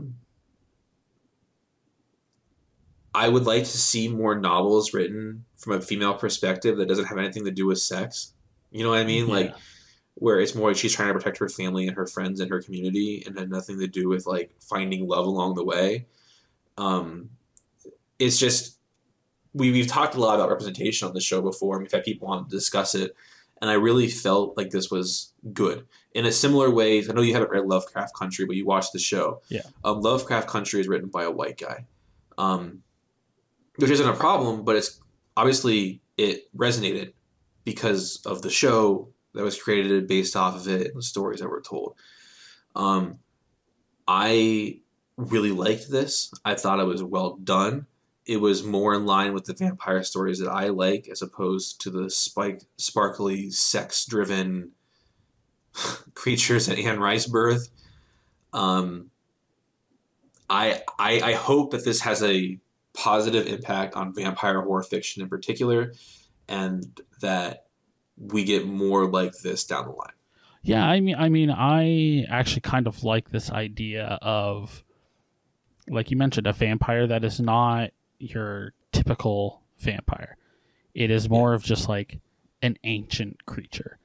would like to see more novels written from a female perspective that doesn't have anything to do with sex. You know what I mean? Yeah. Like, where it's more like she's trying to protect her family and her friends and her community, and had nothing to do with like finding love along the way. It's just, we've talked a lot about representation on the show before, and we've had people on to discuss it, and I really felt like this was good. In a similar way, I know you haven't read Lovecraft Country, but you watched the show. Yeah. Lovecraft Country is written by a white guy, which isn't a problem, but it's obviously it resonated because of the show that was created based off of it and the stories that were told. I really liked this. I thought it was well done. It was more in line with the vampire stories that I like, as opposed to the sparkly, sex-driven creatures that Anne Rice birthed. I hope that this has a positive impact on vampire horror fiction in particular, and that we get more like this down the line. Yeah, I mean, I actually kind of like this idea of, like you mentioned, a vampire that is not your typical vampire. It is more of just like an ancient creature.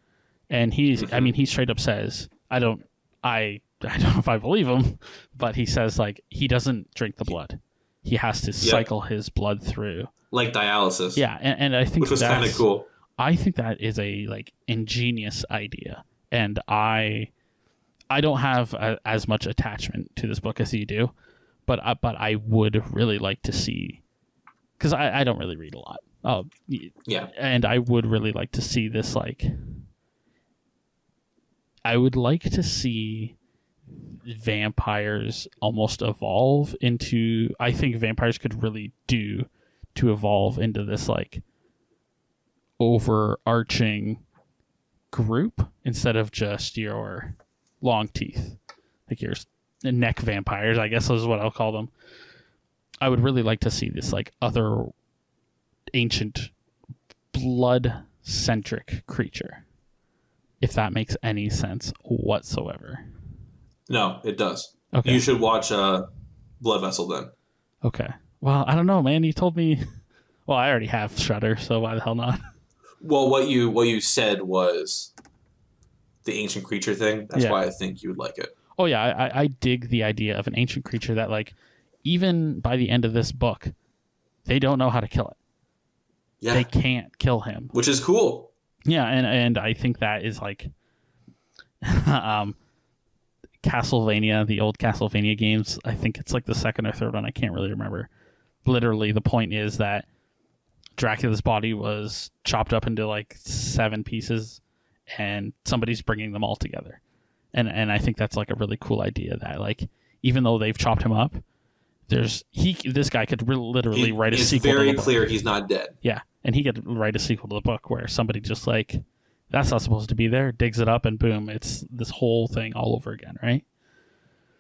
And he's, I mean, he straight up says, I don't know if I believe him, but he says like he doesn't drink the blood. He has to cycle his blood through. Like dialysis. Yeah, and I think, which was kind of cool. I think that is a like ingenious idea. And I don't have as much attachment to this book as you do, but I would really like to see because I don't really read a lot. Yeah. And I would really like to see this, like, I would like to see vampires almost evolve into, I think vampires could really do to evolve into this, like, overarching group instead of just your long teeth, like your neck vampires, I guess is what I'll call them. I would really like to see this, like, other ancient blood-centric creature, if that makes any sense whatsoever. No, it does. Okay. You should watch Blood Vessel then. Okay. Well, I don't know, man. You told me... Well, I already have Shudder, so why the hell not? Well, what you said was the ancient creature thing. That's Yeah. why I think you would like it. Oh, yeah. I dig the idea of an ancient creature that, like, even by the end of this book, they don't know how to kill it. Yeah. They can't kill him. Which is cool. Yeah, and I think that is, like... Castlevania, the old Castlevania games, I think it's like the second or third one, I can't really remember. Literally, the point is that Dracula's body was chopped up into like 7 pieces, and somebody's bringing them all together. And I think that's like a really cool idea that, like, even though they've chopped him up, this guy could literally write a sequel. It's very clear he's not dead. Yeah, and he could write a sequel to the book where somebody just like, that's not supposed to be there, digs it up, and boom, it's this whole thing all over again, right?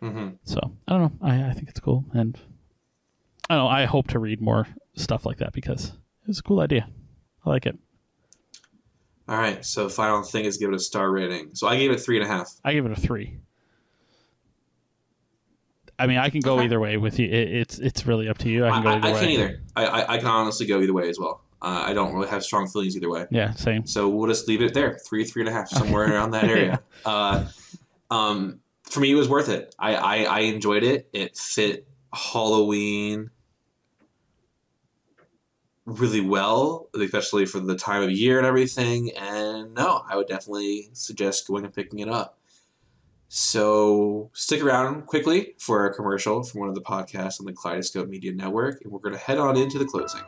Mm-hmm. So, I don't know. I think it's cool, and I don't know, I hope to read more stuff like that because it's a cool idea. I like it. All right, so final thing is give it a star rating. So I gave it 3.5. I give it a 3. I mean, I can go either way with you. It's really up to you. I can go either way. I can't either. I can honestly go either way as well. I don't really have strong feelings either way. Yeah, same. So we'll just leave it there. 3.5, somewhere around that area. For me, it was worth it. I enjoyed it. It fit Halloween really well, especially for the time of year and everything. And no, I would definitely suggest going and picking it up. So stick around quickly for a commercial from one of the podcasts on the Kaleidoscope Media Network, and we're going to head on into the closing.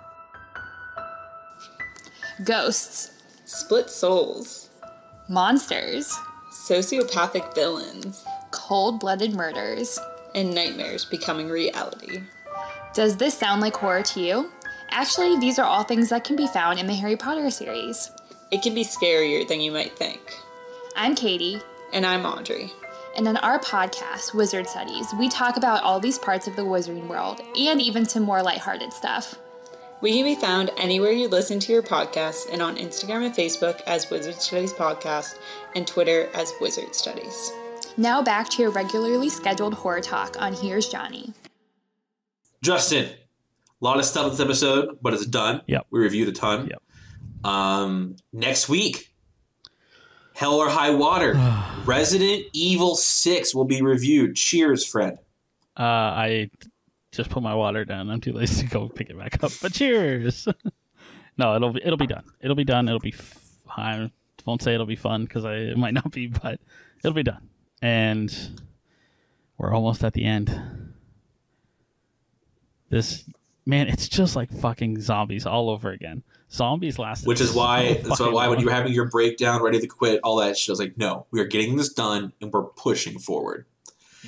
Ghosts, Split souls, monsters, sociopathic villains, cold-blooded murders. and nightmares becoming reality. Does this sound like horror to you? Actually, these are all things that can be found in the Harry Potter series. It can be scarier than you might think. I'm Katie, And I'm Audrey. and on our podcast, Wizard Studies, we talk about all these parts of the wizarding world, and even some more lighthearted stuff. We can be found anywhere you listen to your podcasts and on Instagram and Facebook as Wizard Studies Podcast and Twitter as Wizard Studies. Now back to your regularly scheduled horror talk on Here's Johnny. Justin, a lot of stuff in this episode, but it's done. Yep. We reviewed a ton. Yep. Next week, Hell or High Water, Resident Evil 6 will be reviewed. Cheers, Fred. I just put my water down. I'm too lazy to go pick it back up. But cheers. No, it'll be done. It'll be done. It'll be fine. Won't say it'll be fun because it might not be, but it'll be done. And we're almost at the end. This, man, it's just like fucking zombies all over again. Zombies last. Which is why, so that's why when long. you were having your breakdown, ready to quit, all that shit, I was like, no, we are getting this done and we're pushing forward.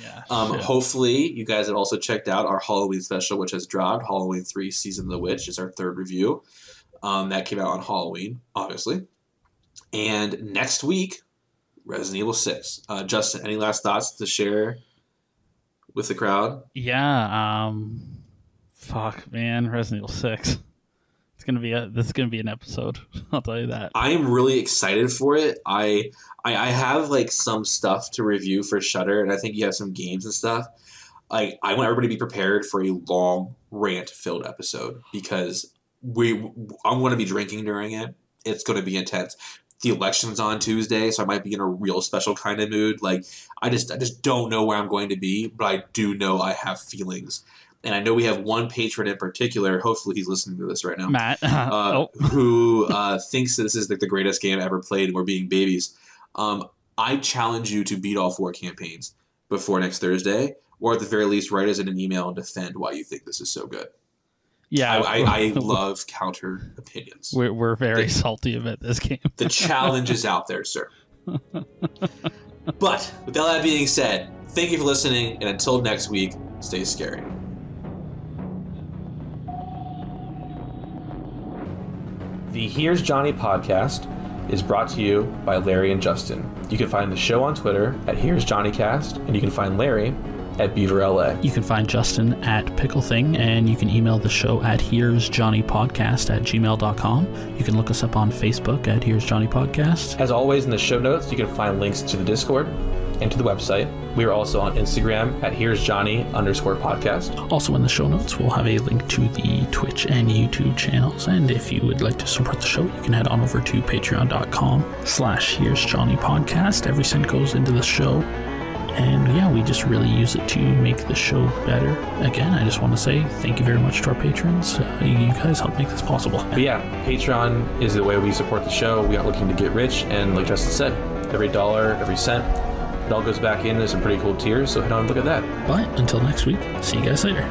Yeah. Hopefully, you guys have also checked out our Halloween special, which has dropped. Halloween 3 Season of the Witch is our third review. That came out on Halloween, obviously. And next week, Resident Evil 6. Justin, any last thoughts to share with the crowd? Yeah. Fuck, man. Resident Evil 6. This is gonna be an episode. I'll tell you that. I am really excited for it. I have like some stuff to review for Shudder, and I think you have some games and stuff. Like, I want everybody to be prepared for a long rant-filled episode because I'm going to be drinking during it. It's going to be intense. The election's on Tuesday, so I might be in a real special kind of mood. Like, I just don't know where I'm going to be, but I do know I have feelings. And I know we have one patron in particular, hopefully he's listening to this right now, Matt, who thinks that this is like the greatest game ever played and we're being babies. I challenge you to beat all 4 campaigns before next Thursday, or at the very least write us in an email and defend why you think this is so good. Yeah, I love counter opinions. We're very salty about this game. The challenge is out there, sir. But with all that being said, thank you for listening, and until next week, stay scary. The Here's Johnny podcast is brought to you by Larry and Justin. You can find the show on Twitter at Here's JohnnyCast, and you can find Larry at BeaverLA. You can find Justin at PickleThing, and you can email the show at here'sjohnnypodcast@gmail.com. You can look us up on Facebook at Here's Johnny Podcast. As always, in the show notes, you can find links to the Discord and to the website. We are also on Instagram at Here's Johnny_podcast. Also in the show notes, we'll have a link to the Twitch and YouTube channels. And if you would like to support the show, you can head on over to patreon.com/Here's Johnny Podcast. Every cent goes into the show. And yeah, we just really use it to make the show better. Again, I just want to say thank you very much to our patrons. You guys help make this possible. But yeah, Patreon is the way we support the show. We aren't looking to get rich. And like Justin said, every dollar, every cent, it all goes back in. There's some pretty cool tiers, so head on and look at that. But until next week, see you guys later.